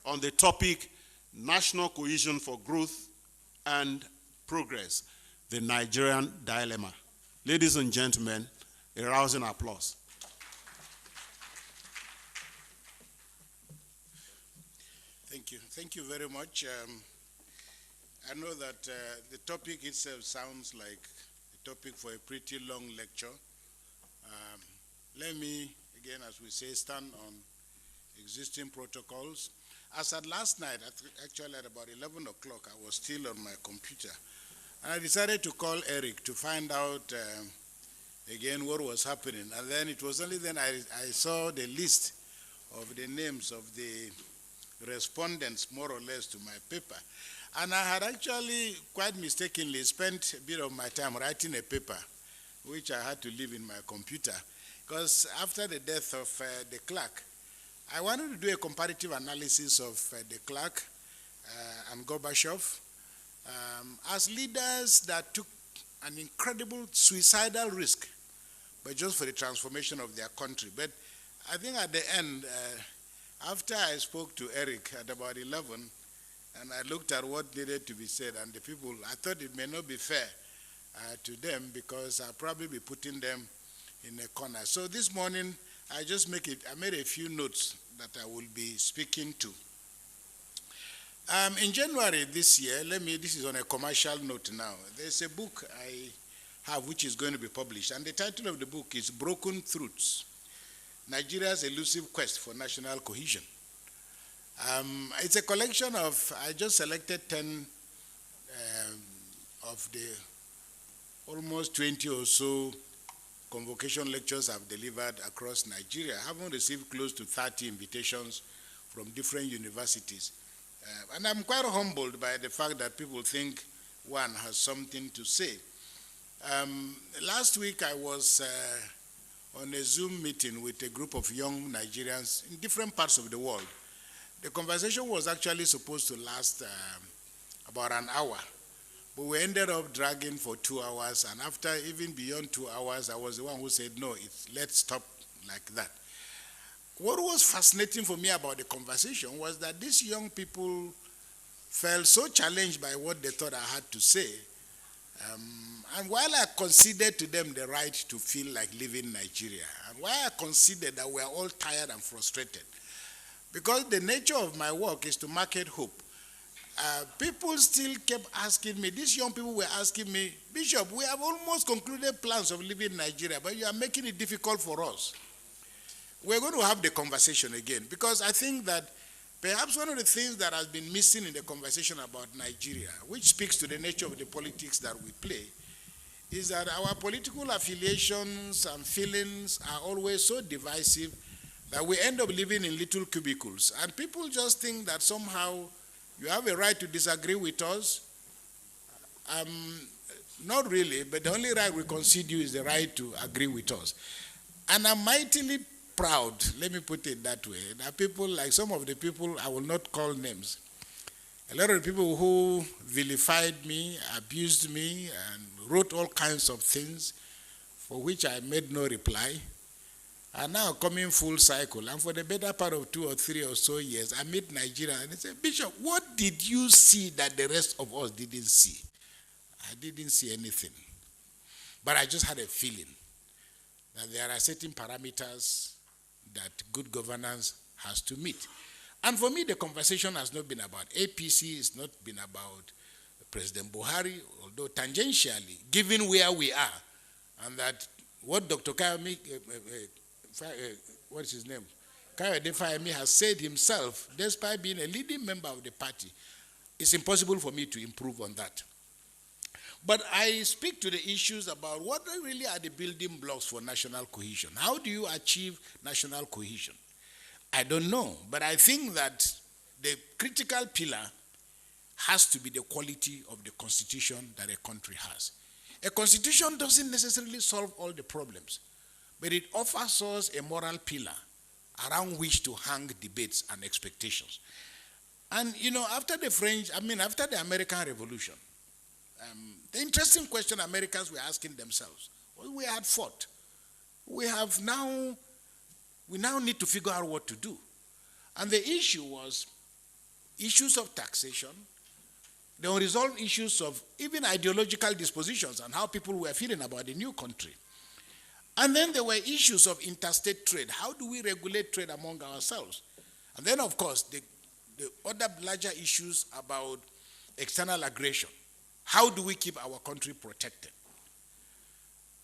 on the topic National Cohesion for Growth and Progress, the Nigerian Dilemma. Ladies and gentlemen, a rousing applause. Thank you. Thank you very much. I know that the topic itself sounds like a topic for a pretty long lecture. Let me, again, as we say, stand on existing protocols. As at last night, actually at about 11 o'clock, I was still on my computer. And I decided to call Eric to find out, again, what was happening. And then it was only then I saw the list of the names of the respondents, more or less, to my paper. And I had actually, quite mistakenly, spent a bit of my time writing a paper, which I had to leave in my computer. Because after the death of the clerk, I wanted to do a comparative analysis of the clerk and Gorbachev as leaders that took an incredible suicidal risk, but just for the transformation of their country. But I think at the end, after I spoke to Eric at about 11, and I looked at what needed to be said, and the people, I thought it may not be fair to them because I'll probably be putting them in a corner. So this morning, I made a few notes that I will be speaking to. In January this year, this is on a commercial note now. There's a book I have which is going to be published, and the title of the book is Broken Truths, Nigeria's Elusive Quest for National Cohesion. It's a collection of, I just selected 10 of the almost 20 or so convocation lectures I've delivered across Nigeria. I haven't received close to 30 invitations from different universities. And I'm quite humbled by the fact that people think one has something to say. Last week I was on a Zoom meeting with a group of young Nigerians in different parts of the world. The conversation was actually supposed to last about an hour, but we ended up dragging for 2 hours, and after even beyond 2 hours, I was the one who said, no, let's stop like that. What was fascinating for me about the conversation was that these young people felt so challenged by what they thought I had to say. And while I conceded to them the right to feel like living Nigeria, and while I conceded that we are all tired and frustrated, because the nature of my work is to market hope, people still kept asking me, these young people were asking me, Bishop, we have almost concluded plans of living Nigeria, but you are making it difficult for us. We're going to have the conversation again, because I think that perhaps one of the things that has been missing in the conversation about Nigeria, which speaks to the nature of the politics that we play, is that our political affiliations and feelings are always so divisive that we end up living in little cubicles. And people just think that somehow you have a right to disagree with us. Not really, but the only right we concede you is the right to agree with us. And I'm mightily proud, let me put it that way, that people, like some of the people, I will not call names, a lot of the people who vilified me, abused me, and wrote all kinds of things for which I made no reply, are now coming full cycle. And for the better part of 2 or 3 or so years, I meet Nigerians and they say, Bishop, what did you see that the rest of us didn't see? I didn't see anything. But I just had a feeling that there are certain parameters that good governance has to meet. And for me, the conversation has not been about APC, it's not been about President Buhari, although tangentially, given where we are, and that what Dr. Kayode Fayemi has said himself, despite being a leading member of the party, it's impossible for me to improve on that. But I speak to the issues about what really are the building blocks for national cohesion. How do you achieve national cohesion? I don't know, but I think that the critical pillar has to be the quality of the constitution that a country has. A constitution doesn't necessarily solve all the problems, but it offers us a moral pillar around which to hang debates and expectations. And after the American Revolution, the interesting question Americans were asking themselves was, we had fought. We now need to figure out what to do. And the issue was, issues of taxation, the unresolved issues of even ideological dispositions and how people were feeling about the new country. And then there were issues of interstate trade. How do we regulate trade among ourselves? And then, of course, the other larger issues about external aggression. How do we keep our country protected?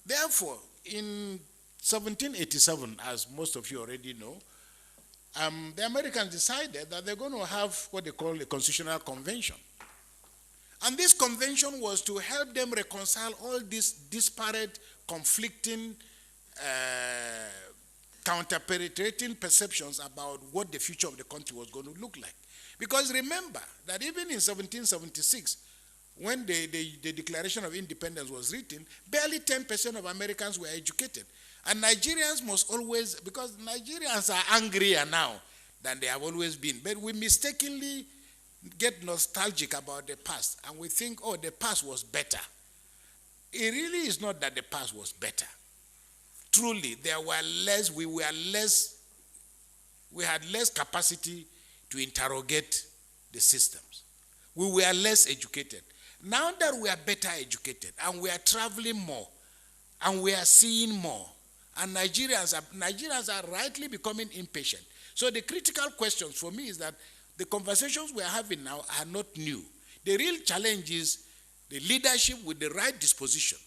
Therefore, in 1787, as most of you already know, the Americans decided that they're going to have what they call a constitutional convention. And this convention was to help them reconcile all these disparate, conflicting, counter-penetrating perceptions about what the future of the country was going to look like. Because remember that even in 1776, when the Declaration of Independence was written, barely 10% of Americans were educated. And Nigerians must always, because Nigerians are angrier now than they have always been, but we mistakenly get nostalgic about the past, and we think, oh, the past was better. It really is not that the past was better. Truly, we had less capacity to interrogate the systems. We were less educated. Now that we are better educated, and we are traveling more, and we are seeing more, and Nigerians are rightly becoming impatient. So the critical questions for me is that the conversations we are having now are not new. The real challenge is the leadership with the right disposition.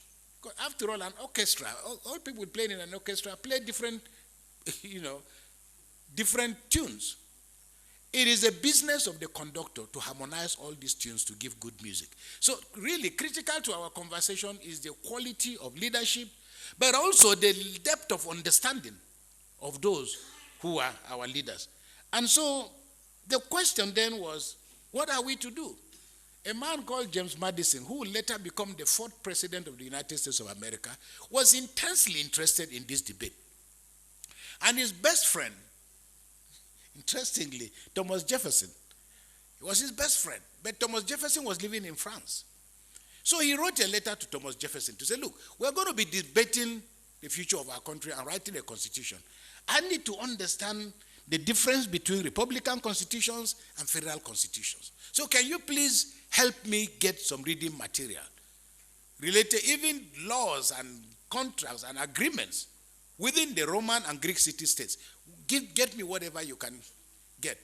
Because after all, an orchestra, all people playing in an orchestra play different, different tunes. It is a business of the conductor to harmonize all these tunes to give good music. So really critical to our conversation is the quality of leadership, but also the depth of understanding of those who are our leaders. And so the question then was, what are we to do? A man called James Madison, who would later become the 4th president of the United States of America, was intensely interested in this debate. And his best friend, interestingly, Thomas Jefferson, he was his best friend, but Thomas Jefferson was living in France. So he wrote a letter to Thomas Jefferson to say, look, we're going to be debating the future of our country and writing a constitution. I need to understand the difference between Republican constitutions and federal constitutions. So can you please help me get some reading material related, even laws and contracts and agreements within the Roman and Greek city-states. Get me whatever you can get.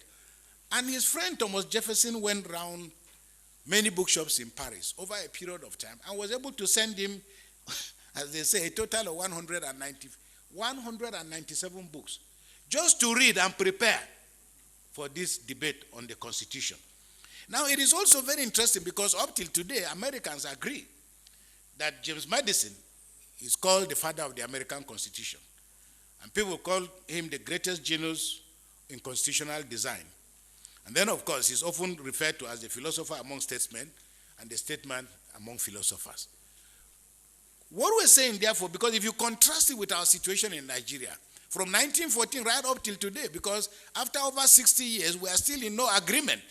And his friend Thomas Jefferson went around many bookshops in Paris over a period of time and was able to send him, as they say, a total of 197 books, just to read and prepare for this debate on the Constitution. Now, it is also very interesting because up till today, Americans agree that James Madison is called the father of the American Constitution. And people call him the greatest genius in constitutional design. And then, of course, he's often referred to as the philosopher among statesmen and the statesman among philosophers. What we're saying, therefore, because if you contrast it with our situation in Nigeria, from 1914 right up till today, because after over 60 years, we are still in no agreement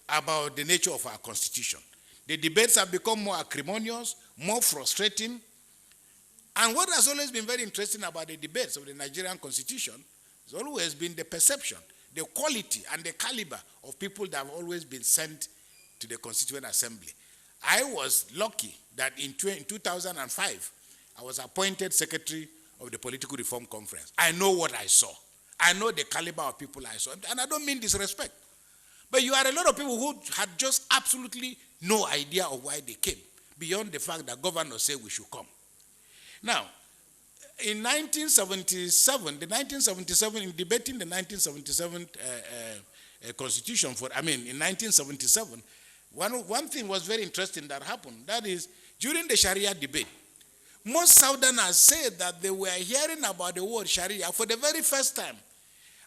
about the nature of our constitution. The debates have become more acrimonious, more frustrating. And what has always been very interesting about the debates of the Nigerian constitution has always been the perception, the quality and the caliber of people that have always been sent to the Constituent Assembly. I was lucky that in 2005, I was appointed secretary of the Political Reform Conference. I know what I saw. I know the caliber of people I saw. And I don't mean disrespect. But you are a lot of people who had just absolutely no idea of why they came, beyond the fact that governors say we should come. Now, in 1977, in debating the 1977 Constitution, in 1977, one thing was very interesting that happened. That is, during the Sharia debate, most Southerners said that they were hearing about the word Sharia for the very first time.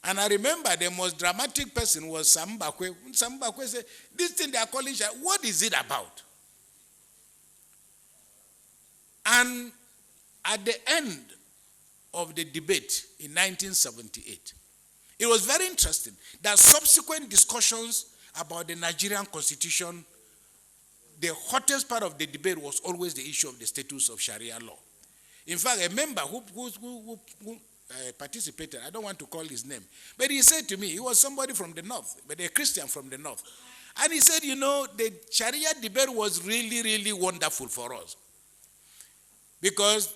And I remember the most dramatic person was Sam Mbakwe. Sam Mbakwe said, this thing they are calling Sharia, what is it about? And at the end of the debate in 1978, it was very interesting that subsequent discussions about the Nigerian constitution, the hottest part of the debate was always the issue of the status of Sharia law. In fact, a member who participated. I don't want to call his name. But he said to me, he was somebody from the north, but a Christian from the north. And he said, the Sharia debate was really, really wonderful for us. Because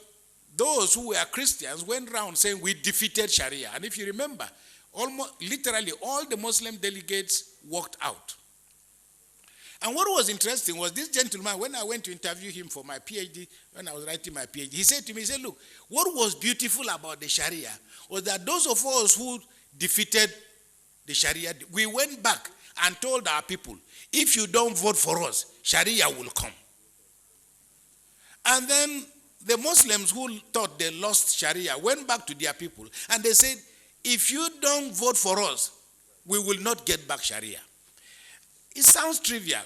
those who were Christians went around saying we defeated Sharia. And if you remember, literally all the Muslim delegates walked out. And what was interesting was this gentleman, when I went to interview him for my PhD, when I was writing my PhD, he said to me, look, what was beautiful about the Sharia was that those of us who defeated the Sharia, we went back and told our people, if you don't vote for us, Sharia will come. And then the Muslims who thought they lost Sharia went back to their people and they said, if you don't vote for us, we will not get back Sharia. It sounds trivial,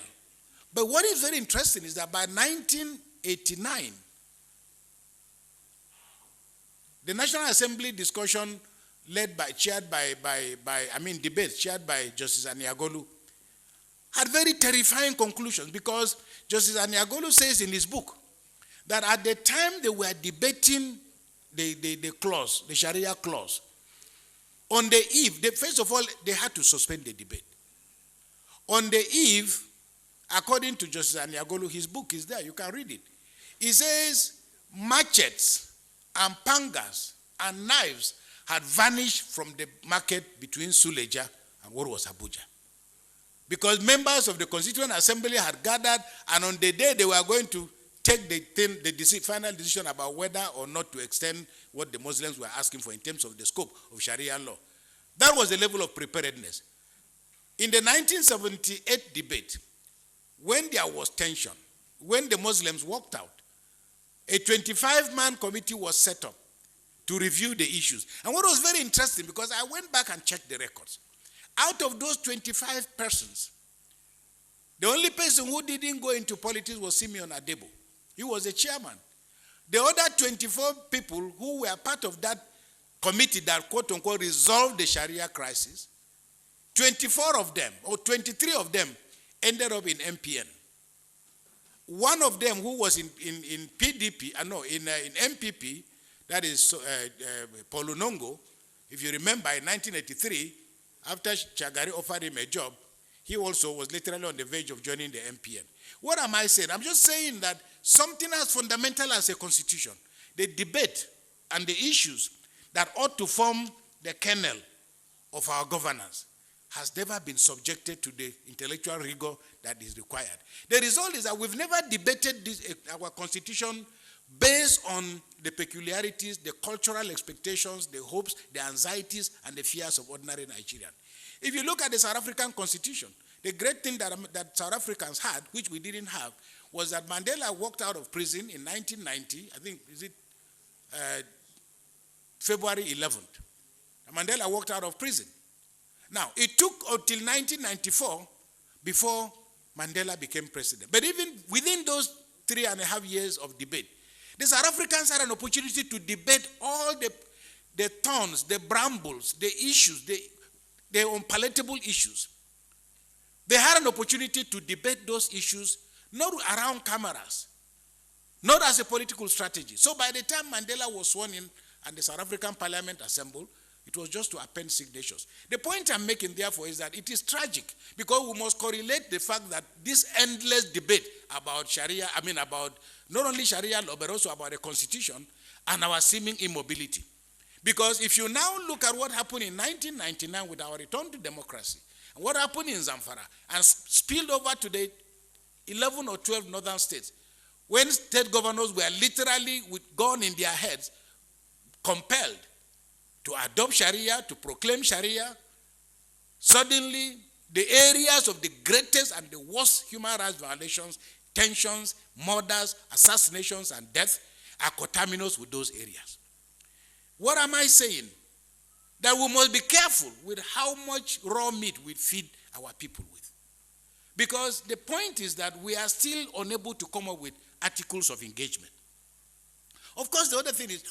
but what is very interesting is that by 1989, the National Assembly discussion debates chaired by Justice Aniagolu had very terrifying conclusions, because Justice Aniagolu says in his book that at the time they were debating the clause, the Sharia clause, on the eve, first of all, they had to suspend the debate. On the eve, according to Justice Aniagolu, his book is there, you can read it. He says machetes and pangas and knives had vanished from the market between Suleja and what was Abuja. Because members of the Constituent Assembly had gathered, and on the day they were going to take the final decision about whether or not to extend what the Muslims were asking for in terms of the scope of Sharia law. That was the level of preparedness. In the 1978 debate, when there was tension, when the Muslims walked out, a 25-man committee was set up to review the issues. And what was very interesting, because I went back and checked the records, out of those 25 persons, the only person who didn't go into politics was Simeon Adebo. He was the chairman. The other 24 people who were part of that committee that, quote unquote, resolved the Sharia crisis, 24 of them, or 23 of them, ended up in MPN. One of them, who was in PDP, in MPP, that is Paul Unongo, if you remember, in 1983, after Chagari offered him a job, he also was literally on the verge of joining the MPN. What am I saying? I'm just saying that something as fundamental as a constitution, the debate and the issues that ought to form the kernel of our governance, has never been subjected to the intellectual rigor that is required. The result is that we've never debated our constitution based on the peculiarities, the cultural expectations, the hopes, the anxieties, and the fears of ordinary Nigerians. If you look at the South African constitution, the great thing that South Africans had, which we didn't have, was that Mandela walked out of prison in 1990, I think, February 11th. Mandela walked out of prison. Now, it took until 1994 before Mandela became president. But even within those 3.5 years of debate, the South Africans had an opportunity to debate all the thorns, the brambles, the issues, the unpalatable issues. They had an opportunity to debate those issues, not around cameras, not as a political strategy. So by the time Mandela was sworn in and the South African Parliament assembled, it was just to append signatures. The point I'm making, therefore, is that it is tragic, because we must correlate the fact that this endless debate about Sharia, about not only Sharia law, but also about the constitution, and our seeming immobility. Because if you now look at what happened in 1999 with our return to democracy, and what happened in Zamfara, and spilled over to the 11 or 12 northern states, when state governors were literally, with gun in their heads, compelled to adopt Sharia, to proclaim Sharia, suddenly the areas of the greatest and the worst human rights violations, tensions, murders, assassinations, and death are coterminous with those areas. What am I saying? That we must be careful with how much raw meat we feed our people with. Because the point is that we are still unable to come up with articles of engagement. Of course, the other thing is,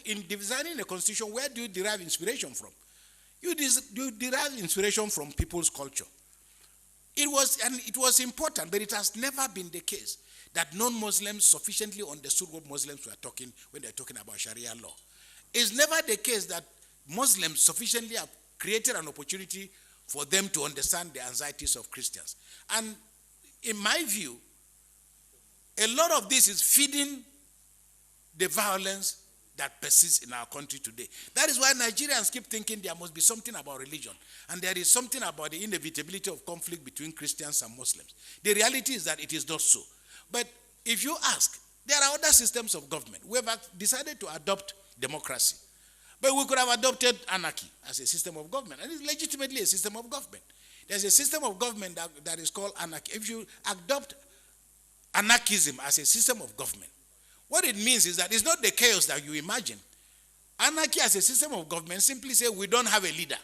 in designing a constitution, where do you derive inspiration from? You derive inspiration from people's culture. It was important, but it has never been the case that non-Muslims sufficiently understood what Muslims were talking when they're talking about Sharia law. it's never the case that Muslims sufficiently have created an opportunity for them to understand the anxieties of Christians. And in my view, a lot of this is feeding the violence that persists in our country today. That is why Nigerians keep thinking there must be something about religion, and there is something about the inevitability of conflict between Christians and Muslims. The reality is that it is not so. But if you ask, there are other systems of government. We have decided to adopt democracy. But we could have adopted anarchy as a system of government, and it's legitimately a system of government. There's a system of government that is called anarchy. If you adopt anarchism as a system of government, what it means is that it's not the chaos that you imagine. Anarchy as a system of government simply says we don't have a leader.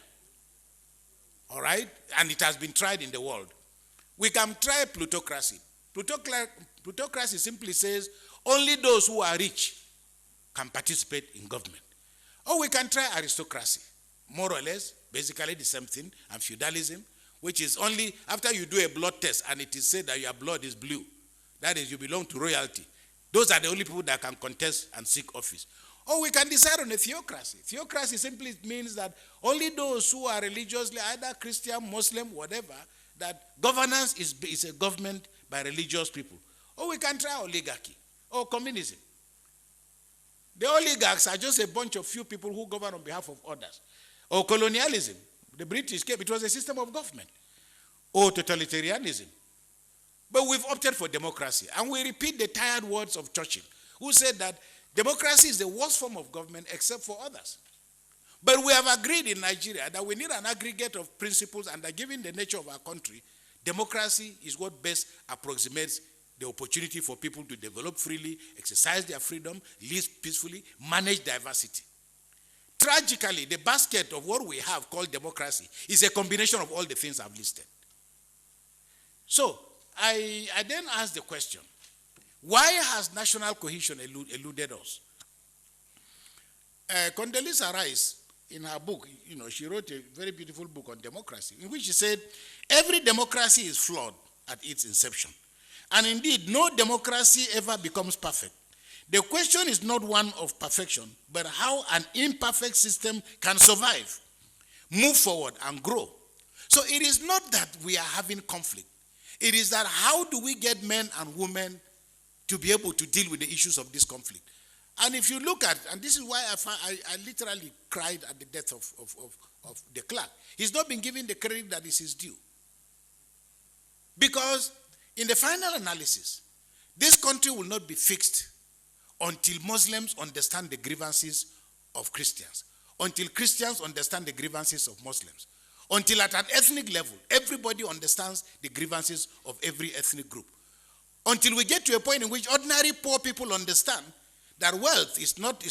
All right? And it has been tried in the world. We can try plutocracy. Plutocracy simply says only those who are rich can participate in government. Or we can try aristocracy. More or less, basically the same thing, and feudalism, which is only after you do a blood test and it is said that your blood is blue. That is, you belong to royalty. Those are the only people that can contest and seek office. Or we can decide on a theocracy. Theocracy simply means that only those who are religiously, either Christian, Muslim, whatever, that governance is a government by religious people. Or we can try oligarchy or communism. The oligarchs are just a bunch of few people who govern on behalf of others. Or colonialism. The British came, it was a system of government. Or totalitarianism. But we've opted for democracy. And we repeat the tired words of Churchill, who said that democracy is the worst form of government except for others. But we have agreed in Nigeria that we need an aggregate of principles, and that given the nature of our country, democracy is what best approximates the opportunity for people to develop freely, exercise their freedom, live peacefully, manage diversity. Tragically, the basket of what we have called democracy is a combination of all the things I've listed. So, I then asked the question, why has national cohesion eluded us? Condoleezza Rice, in her book, she wrote a very beautiful book on democracy, in which she said, every democracy is flawed at its inception. And indeed, no democracy ever becomes perfect. The question is not one of perfection, but how an imperfect system can survive, move forward, and grow. So it is not that we are having conflict. It is that how do we get men and women to be able to deal with the issues of this conflict? And if you look at, and this is why I literally cried at the death of the clerk. He's not been given the credit that is his due. Because in the final analysis, this country will not be fixed until Muslims understand the grievances of Christians, until Christians understand the grievances of Muslims, until at an ethnic level, everybody understands the grievances of every ethnic group. Until we get to a point in which ordinary poor people understand that wealth is not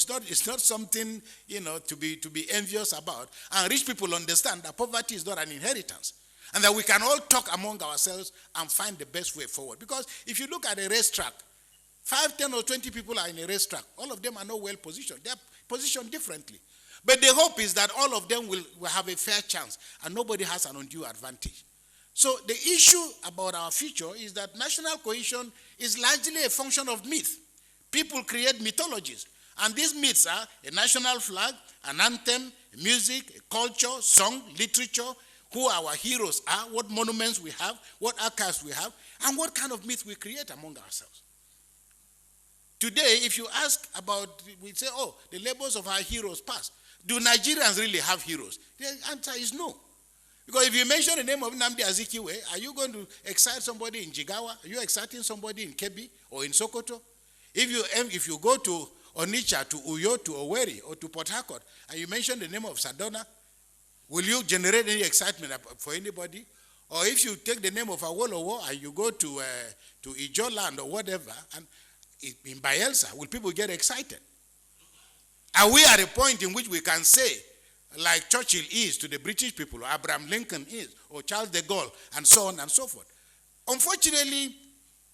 something to be envious about, and rich people understand that poverty is not an inheritance, and that we can all talk among ourselves and find the best way forward. Because if you look at a racetrack, 5, 10, or 20 people are in a racetrack. All of them are not well positioned. They are positioned differently. But the hope is that all of them will have a fair chance, and nobody has an undue advantage. So the issue about our future is that national cohesion is largely a function of myth. People create mythologies, and these myths are a national flag, an anthem, music, a culture, song, literature, who our heroes are, what monuments we have, what archives we have, and what kind of myth we create among ourselves. Today, if you ask about, we say, the labels of our heroes past. Do Nigerians really have heroes? The answer is no. Because if you mention the name of Nnamdi Azikiwe, are you going to excite somebody in Jigawa? Are you exciting somebody in Kebbi or in Sokoto? If you go to Onitsha, to Uyo, to Owerri, or to Port Harcourt, and you mention the name of Sadona, will you generate any excitement for anybody? Or if you take the name of Awolowo and you go to Ijo land or whatever, and in Bayelsa, will people get excited? Are we at a point in which we can say, like Churchill is to the British people, or Abraham Lincoln is, or Charles de Gaulle, and so on and so forth? Unfortunately,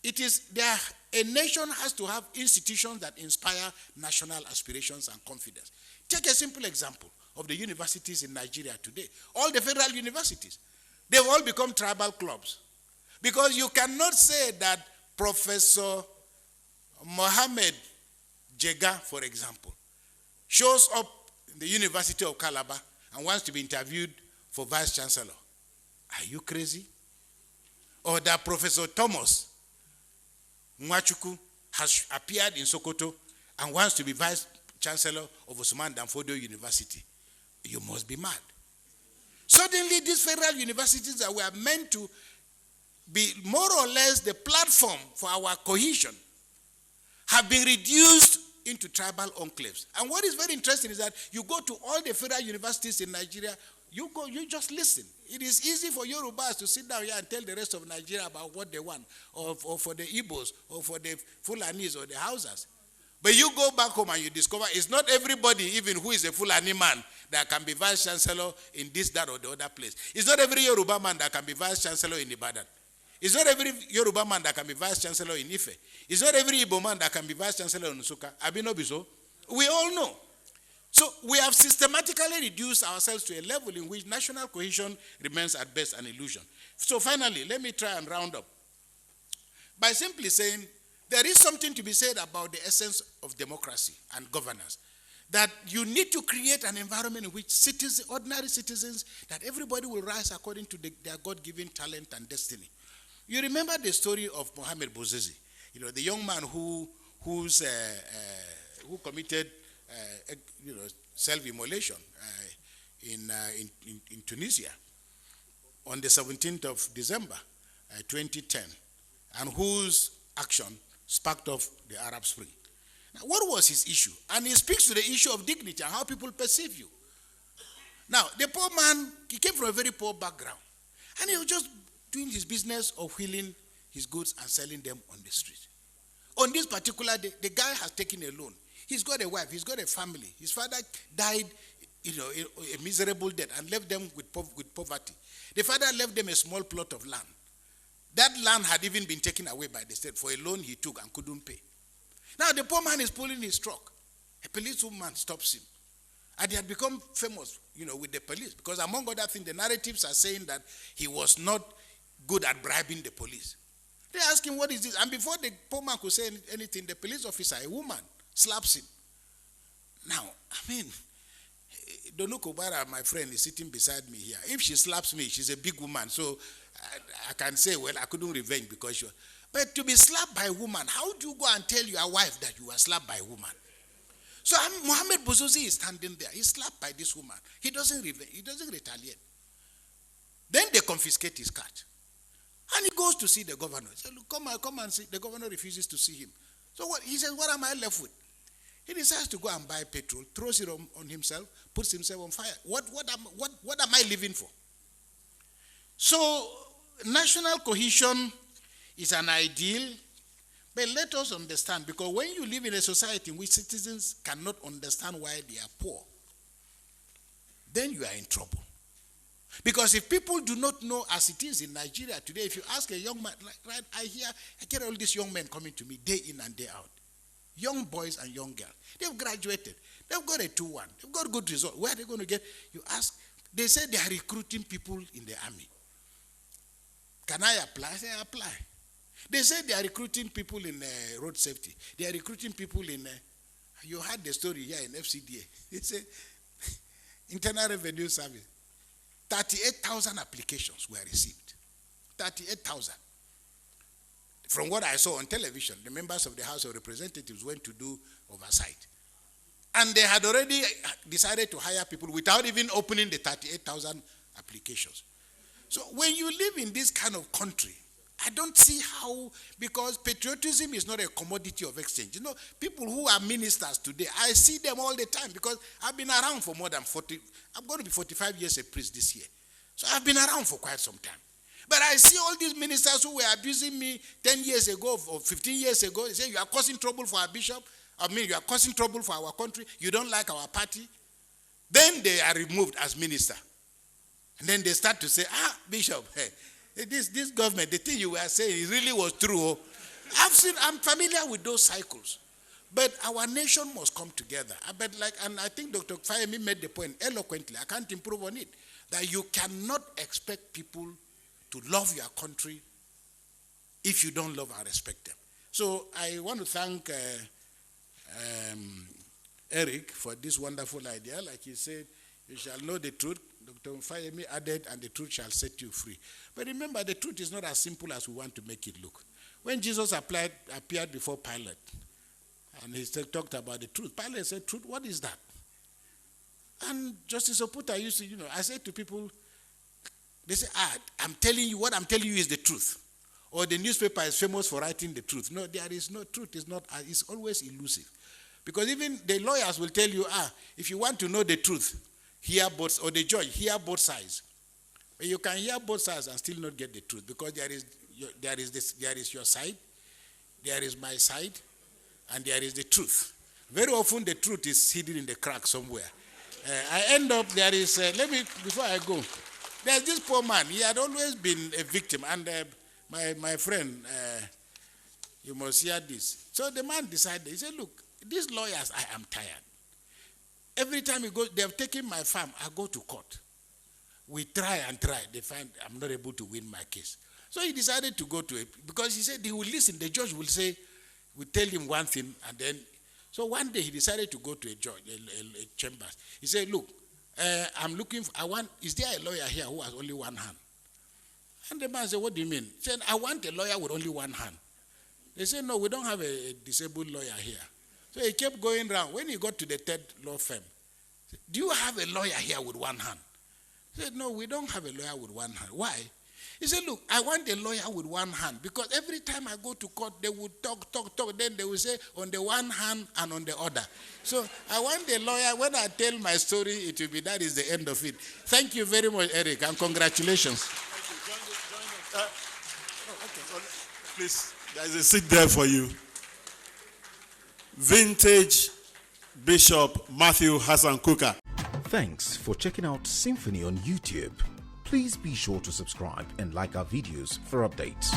a nation has to have institutions that inspire national aspirations and confidence. Take a simple example of the universities in Nigeria today. All the federal universities, they've all become tribal clubs. Because you cannot say that Professor Mohammed Jega, for example, shows up in the University of Calabar and wants to be interviewed for Vice Chancellor. Are you crazy? Or that Professor Thomas Mwachukwu has appeared in Sokoto and wants to be Vice Chancellor of Osman Danfodio University. You must be mad. Suddenly, these federal universities that were meant to be more or less the platform for our cohesion have been reduced into tribal enclaves. And what is very interesting is that you go to all the federal universities in Nigeria, you just listen. It is easy for Yorubas to sit down here and tell the rest of Nigeria about what they want, or for the Igbos, or for the Fulanis, or the Hausas. But you go back home and you discover it's not everybody, even who is a Fulani man, that can be Vice Chancellor in this, that, or the other place. It's not every Yoruba man that can be Vice Chancellor in Ibadan. It's not every Yoruba man that can be Vice Chancellor in Ife. It's not every Igbo man that can be Vice Chancellor in Nsukka. Abinobiso. We all know. So we have systematically reduced ourselves to a level in which national cohesion remains at best an illusion. So finally, let me try and round up by simply saying there is something to be said about the essence of democracy and governance. That you need to create an environment in which ordinary citizens, that everybody will rise according to their God-given talent and destiny. You remember the story of Mohammed Bouazizi, the young man who committed self-immolation in Tunisia on the 17th of December 2010, and whose action sparked off the Arab Spring. Now, what was his issue? And he speaks to the issue of dignity and how people perceive you. Now, the poor man, he came from a very poor background, and he was just doing his business of wheeling his goods and selling them on the street. On this particular day, the guy has taken a loan. He's got a wife, he's got a family. His father died, a miserable death and left them with poverty. The father left them a small plot of land. That land had even been taken away by the state for a loan he took and couldn't pay. Now the poor man is pulling his truck. A policewoman stops him. And he had become famous, with the police. Because among other things, the narratives are saying that he was not good at bribing the police. They ask him, what is this? And before the poor man could say anything, the police officer, a woman, slaps him. Now, Donu Kobara, my friend, is sitting beside me here. If she slaps me, she's a big woman. So I can say, well, I couldn't revenge because she was. But to be slapped by a woman, how do you go and tell your wife that you were slapped by a woman? So Mohammed Bouazizi is standing there. He's slapped by this woman. He doesn't revenge. He doesn't retaliate. Then they confiscate his car. And he goes to see the governor. He said, look, come and see. The governor refuses to see him. So he says, what am I left with? He decides to go and buy petrol, throws it on himself, puts himself on fire. What am I living for? So national cohesion is an ideal, but let us understand, because when you live in a society in which citizens cannot understand why they are poor, then you are in trouble. Because if people do not know, as it is in Nigeria today, if you ask a young man, I get all these young men coming to me day in and day out. Young boys and young girls. They've graduated. They've got a 2-1. They've got good results. Where are they going to get? You ask. They say they are recruiting people in the army. Can I apply? I say, apply. They say they are recruiting people in road safety. They are recruiting people in, you heard the story here in FCDA. They say, Internal Revenue Service. 38,000 applications were received. 38,000. From what I saw on television, the members of the House of Representatives went to do oversight. And they had already decided to hire people without even opening the 38,000 applications. So when you live in this kind of country, I don't see how, because patriotism is not a commodity of exchange. People who are ministers today, I see them all the time because I've been around for more than 40, I'm going to be 45 years a priest this year. So I've been around for quite some time. But I see all these ministers who were abusing me 10 years ago or 15 years ago. They say, you are causing trouble for our bishop. You are causing trouble for our country. You don't like our party. Then they are removed as minister. And then they start to say, Bishop, hey, this government, the thing you were saying, it really was true. I'm familiar with those cycles. But our nation must come together. And I think Dr. Fayemi made the point eloquently. I can't improve on it. That you cannot expect people to love your country if you don't love and respect them. So I want to thank Eric for this wonderful idea. Like he said, you shall know the truth. Dr. Fayemi added, and the truth shall set you free. But remember, the truth is not as simple as we want to make it look. When Jesus appeared before Pilate, and he talked about the truth, Pilate said, truth, what is that? And Justice Oputa used to, I said to people, they say, I'm telling you, what I'm telling you is the truth. Or the newspaper is famous for writing the truth. No, there is no truth. It's always elusive. Because even the lawyers will tell you, if you want to know the truth, hear both, or the judge, hear both sides. But you can hear both sides and still not get the truth, because there is your side, there is my side, and there is the truth. Very often the truth is hidden in the crack somewhere. I end up, before I go, there's this poor man. He had always been a victim, and my friend, you must hear this. So the man decided, he said, look, these lawyers, I am tired. Every time they have taken my farm, I go to court. We try and try. They find I'm not able to win my case. So he decided to go to it, because he said he will listen. The judge will tell him one thing, and then, so one day he decided to go to a judge, a chamber. He said, look, I'm looking for, is there a lawyer here who has only one hand? And the man said, what do you mean? He said, I want a lawyer with only one hand. They said, no, we don't have a disabled lawyer here. So he kept going around. When he got to the third law firm, he said, do you have a lawyer here with one hand? He said, no, we don't have a lawyer with one hand. Why? He said, look, I want a lawyer with one hand, because every time I go to court, they would talk. Then they will say on the one hand and on the other. So I want a lawyer. When I tell my story, it will be, that is the end of it. Thank you very much, Eric, and congratulations. Please, there is a seat there for you. Vintage Bishop Mathew Hassan Kukah. Thanks for checking out SYMFONI on YouTube. Please be sure to subscribe and like our videos for updates.